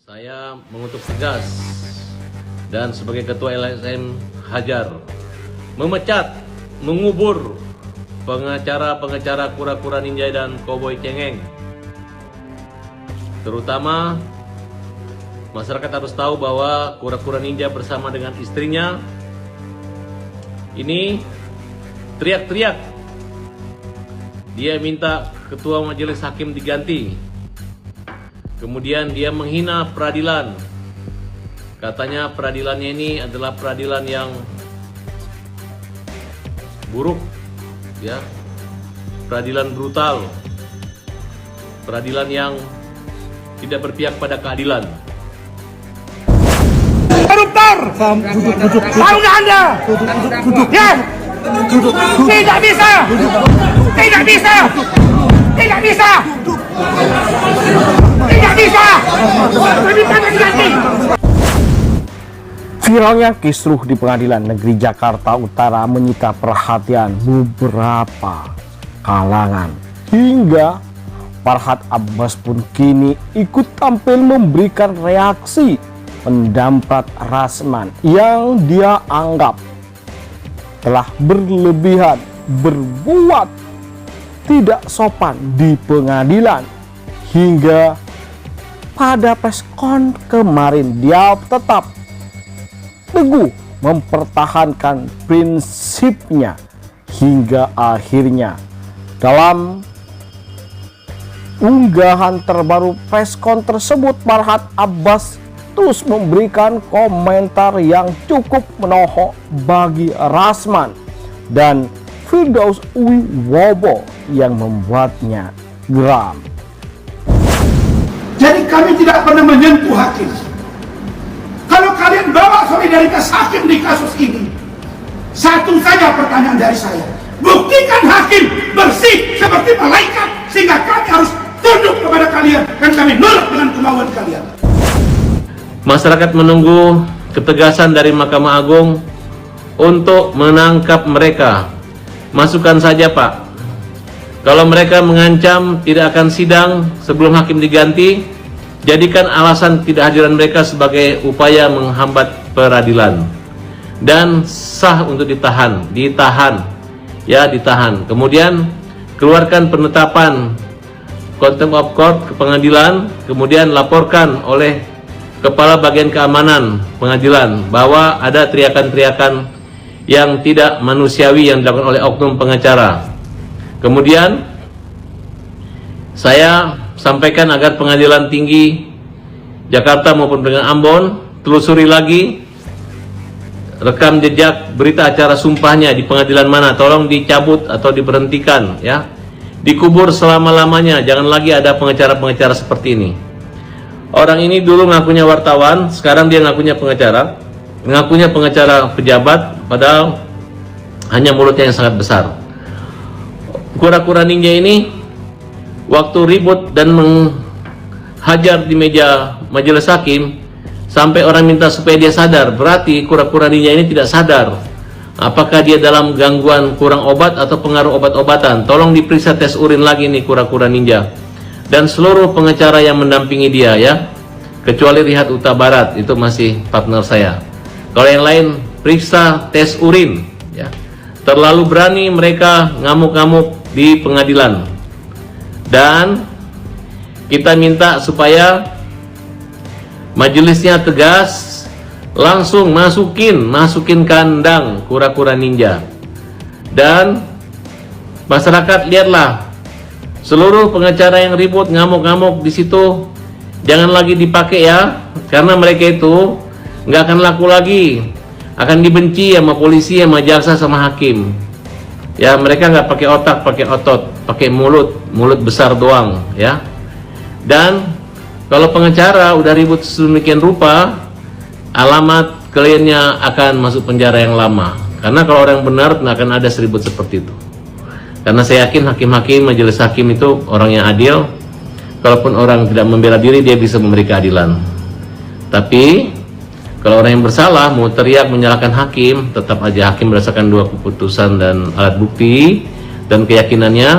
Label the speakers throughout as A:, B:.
A: Saya mengutuk tegas dan sebagai Ketua LSM Hajar memecat, mengubur pengacara-pengacara kura-kura ninja dan koboi cengeng. Terutama masyarakat harus tahu bahwa kura-kura ninja bersama dengan istrinya ini teriak-teriak. Dia minta Ketua Majelis Hakim diganti. Kemudian dia menghina peradilan. Katanya peradilannya ini adalah peradilan yang buruk, ya, peradilan brutal, peradilan yang tidak berpihak pada keadilan.
B: Koruptor, tahu nggak Anda? Ya, tidak bisa, tidak bisa, tidak bisa, tidak bisa. Meminta diganti.
C: Viralnya kisruh di Pengadilan Negeri Jakarta Utara menyita perhatian beberapa kalangan. Hingga Farhad Abbas pun kini ikut tampil memberikan reaksi mendamprat Rasman yang dia anggap telah berlebihan, berbuat tidak sopan di pengadilan. Hingga pada preskon kemarin dia tetap teguh mempertahankan prinsipnya hingga akhirnya dalam unggahan terbaru preskon tersebut Farhad Abbas terus memberikan komentar yang cukup menohok bagi Rasman dan Firdaus Wibowo yang membuatnya geram.
B: Jadi kami tidak pernah menyentuh hakim. Kalau kalian bawa solidaritas hakim di kasus ini, satu saja pertanyaan dari saya. Buktikan hakim bersih seperti malaikat sehingga kami harus tunduk kepada kalian dan kami nurut dengan kemauan kalian.
A: Masyarakat menunggu ketegasan dari Mahkamah Agung untuk menangkap mereka. Masukkan saja, Pak. Kalau mereka mengancam tidak akan sidang sebelum hakim diganti, jadikan alasan tidak hadiran mereka sebagai upaya menghambat peradilan. Dan sah untuk ditahan. Kemudian keluarkan penetapan contempt of court ke pengadilan, kemudian laporkan oleh Kepala Bagian Keamanan Pengadilan bahwa ada teriakan-teriakan yang tidak manusiawi yang dilakukan oleh oknum pengacara. Kemudian saya sampaikan agar Pengadilan Tinggi Jakarta maupun Pengadilan Ambon telusuri lagi rekam jejak berita acara sumpahnya di pengadilan mana, tolong dicabut atau diberhentikan, ya. Dikubur selama-lamanya, jangan lagi ada pengacara-pengacara seperti ini. Orang ini dulu ngakunya wartawan, sekarang dia ngakunya pengacara, pejabat, padahal hanya mulutnya yang sangat besar. Kura-kura ninja ini waktu ribut dan menghajar di meja majelis hakim sampai orang minta supaya dia sadar, berarti kura-kura ninja ini tidak sadar apakah dia dalam gangguan kurang obat atau pengaruh obat-obatan. Tolong diperiksa tes urin lagi nih kura-kura ninja dan seluruh pengacara yang mendampingi dia, ya, kecuali Rihat Huta Barat, itu masih partner saya. Kalau yang lain periksa tes urin, ya. Terlalu berani mereka ngamuk-ngamuk di pengadilan. Dan kita minta supaya majelisnya tegas, langsung masukin kandang kura-kura ninja. Dan masyarakat lihatlah, seluruh pengacara yang ribut ngamuk-ngamuk di situ jangan lagi dipakai, ya, karena mereka itu nggak akan laku lagi, akan dibenci sama polisi, sama jaksa, sama hakim. Ya, mereka nggak pakai otak, pakai otot, pakai mulut besar doang, ya. Dan kalau pengacara udah ribut sedemikian rupa, alamat kliennya akan masuk penjara yang lama. Karena kalau orang benar nggak akan ada seribut seperti itu. Karena saya yakin hakim-hakim, majelis hakim itu orang yang adil. Kalaupun orang tidak membela diri, dia bisa memberi keadilan. Tapi kalau orang yang bersalah mau teriak menyalahkan hakim, tetap aja hakim berdasarkan dua keputusan dan alat bukti dan keyakinannya.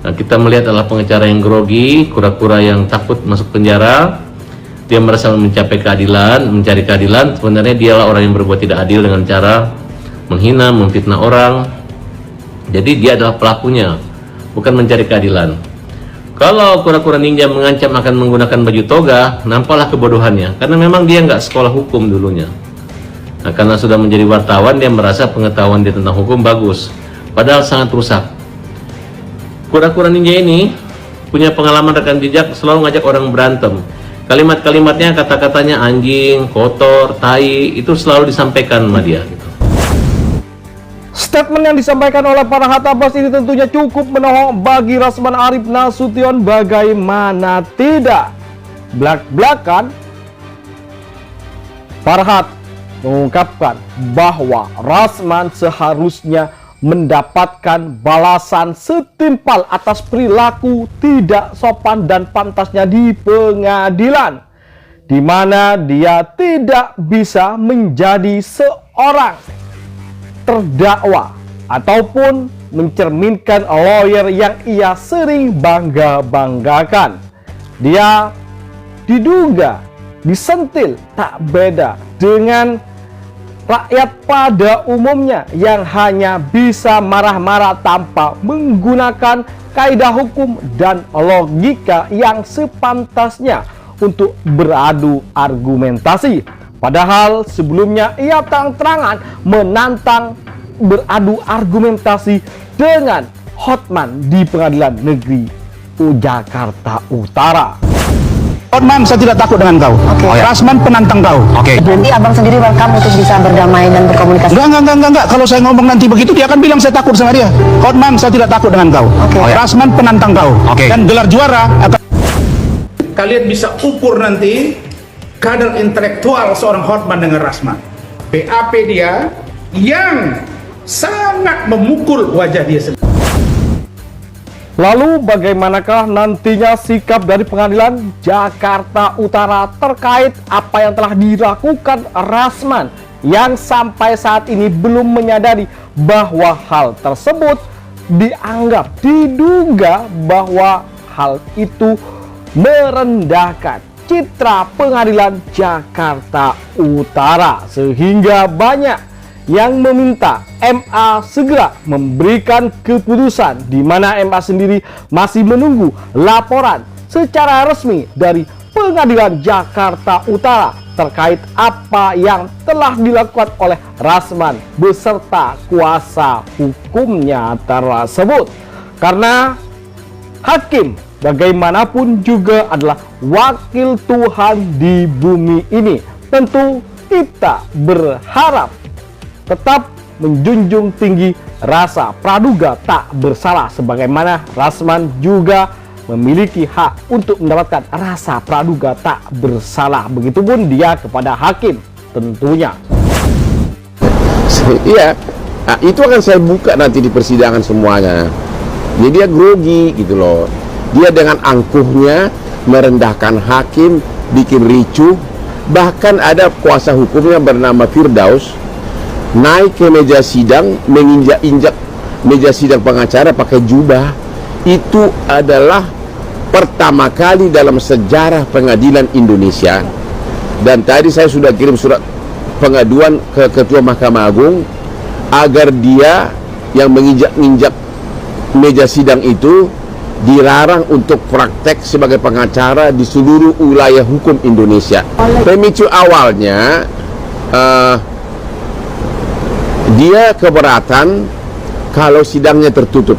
A: Nah, kita melihat adalah pengacara yang grogi, kura-kura yang takut masuk penjara, dia merasa mencapai keadilan, mencari keadilan, sebenarnya dialah orang yang berbuat tidak adil dengan cara menghina, memfitnah orang. Jadi dia adalah pelakunya, bukan mencari keadilan. Kalau kura-kura ninja mengancam akan menggunakan baju toga, nampaklah kebodohannya, karena memang dia nggak sekolah hukum dulunya. Nah, karena sudah menjadi wartawan, dia merasa pengetahuan dia tentang hukum bagus, padahal sangat rusak. Kura-kura ninja ini punya pengalaman rekam jejak, selalu ngajak orang berantem. Kalimat-kalimatnya, kata-katanya anjing, kotor, tai, itu selalu disampaikan sama dia.
C: Statement yang disampaikan oleh Farhat Abbas ini tentunya cukup menohok bagi Rasman Arif Nasution. Bagaimana tidak? Belak-belakan Farhat mengungkapkan bahwa Rasman seharusnya mendapatkan balasan setimpal atas perilaku tidak sopan dan pantasnya di pengadilan, di mana dia tidak bisa menjadi seorang terdakwa ataupun mencerminkan lawyer yang ia sering bangga-banggakan. Dia diduga disentil tak beda dengan rakyat pada umumnya yang hanya bisa marah-marah tanpa menggunakan kaidah hukum dan logika yang sepantasnya untuk beradu argumentasi. Padahal sebelumnya ia terang-terangan menantang beradu argumentasi dengan Hotman di Pengadilan Negeri Jakarta Utara.
B: Hotman, saya tidak takut dengan kau. Rasman penantang kau.
D: Nanti abang sendiri welcome untuk bisa berdamai dan berkomunikasi.
B: Enggak. Kalau saya ngomong nanti begitu, dia akan bilang saya takut sama dia. Hotman, saya tidak takut dengan kau. Rasman penantang kau. Dan gelar juara akan... Kalian bisa ukur nanti kadar intelektual seorang Hotman dengan Rasman. BAP dia yang sangat memukul wajah dia sendiri.
C: Lalu bagaimanakah nantinya sikap dari Pengadilan Jakarta Utara terkait apa yang telah dilakukan Rasman yang sampai saat ini belum menyadari bahwa hal tersebut diduga bahwa hal itu merendahkan citra Pengadilan Jakarta Utara, sehingga banyak yang meminta MA segera memberikan keputusan, di mana MA sendiri masih menunggu laporan secara resmi dari Pengadilan Jakarta Utara terkait apa yang telah dilakukan oleh Rasman beserta kuasa hukumnya tersebut. Karena hakim bagaimanapun juga adalah wakil Tuhan di bumi ini. Tentu kita berharap tetap menjunjung tinggi rasa praduga tak bersalah, sebagaimana Rasman juga memiliki hak untuk mendapatkan rasa praduga tak bersalah. Begitupun dia kepada hakim tentunya.
E: Iya, itu akan saya buka nanti di persidangan semuanya. Jadi dia grogi gitu loh. Dia dengan angkuhnya merendahkan hakim, bikin ricuh. Bahkan ada kuasa hukumnya bernama Firdaus naik ke meja sidang, menginjak-injak meja sidang pengacara pakai jubah. Itu adalah pertama kali dalam sejarah pengadilan Indonesia. Dan tadi saya sudah kirim surat pengaduan ke Ketua Mahkamah Agung agar dia yang menginjak-injak meja sidang itu dilarang untuk praktek sebagai pengacara di seluruh wilayah hukum Indonesia. Pemicu awalnya dia keberatan kalau sidangnya tertutup,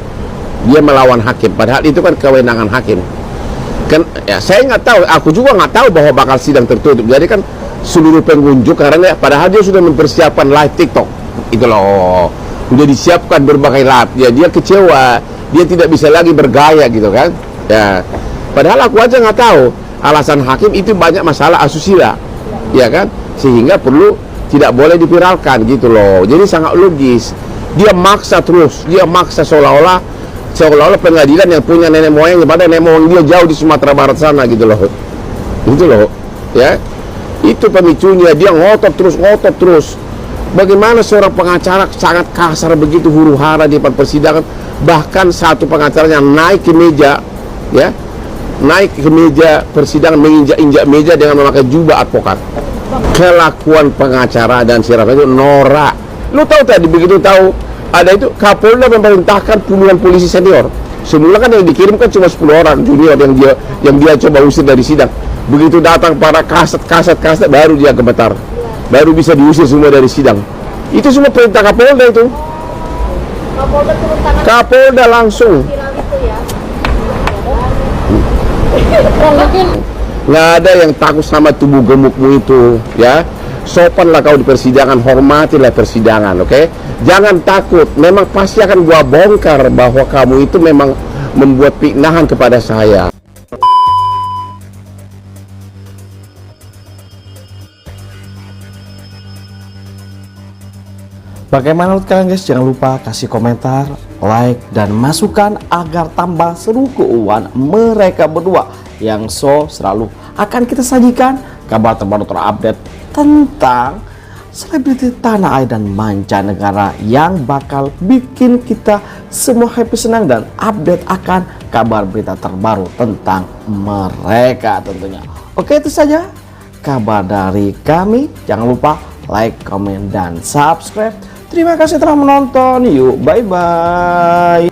E: dia melawan hakim, padahal itu kan kewenangan hakim. Kan ya, saya nggak tahu, aku juga nggak tahu bahwa bakal sidang tertutup. Jadi kan seluruh pengunjung, karena padahal dia sudah mempersiapkan live TikTok itu loh, sudah disiapkan berbagai live. Ya, dia kecewa, dia tidak bisa lagi bergaya gitu kan. Ya, padahal aku aja nggak tahu alasan hakim itu banyak masalah asusila, ya kan, sehingga perlu tidak boleh dipiralkan gitu loh. Jadi sangat logis. Dia maksa terus, dia maksa seolah-olah pengadilan yang punya nenek moyang, pada nenek moyang dia jauh di Sumatera Barat sana gitu loh. Gitu loh, ya. Itu pemicunya, dia ngotot terus. Bagaimana seorang pengacara sangat kasar begitu, huru-hara di depan persidangan, bahkan satu pengacaranya naik ke meja, ya, naik ke meja persidangan, menginjak-injak meja dengan memakai jubah advokat. Kelakuan pengacara dan siapa itu norak. Lu tahu tadi, begitu tahu ada itu, Kapolda memerintahkan puluhan polisi senior. Semula kan yang dikirimkan cuma 10 orang junior yang dia coba usir dari sidang. Begitu datang para kaset baru dia gemetar, baru bisa diusir semua dari sidang. Itu semua perintah Kapolda itu. Kapolda langsung. Nggak ada yang takut sama tubuh gemukmu itu, ya. Sopanlah kau di persidangan, hormatilah persidangan, oke? Jangan takut, memang pasti akan gua bongkar bahwa kamu itu memang membuat fitnahan kepada saya.
C: Bagaimana menurut kalian guys? Jangan lupa kasih komentar, like, dan masukan agar tambah seru keuangan mereka berdua yang selalu akan kita sajikan kabar terbaru terupdate tentang selebriti tanah air dan mancanegara yang bakal bikin kita semua happy, senang, dan update akan kabar berita terbaru tentang mereka tentunya. Oke, itu saja kabar dari kami. Jangan lupa like, komen, dan subscribe. Terima kasih telah menonton. Yuk, bye-bye.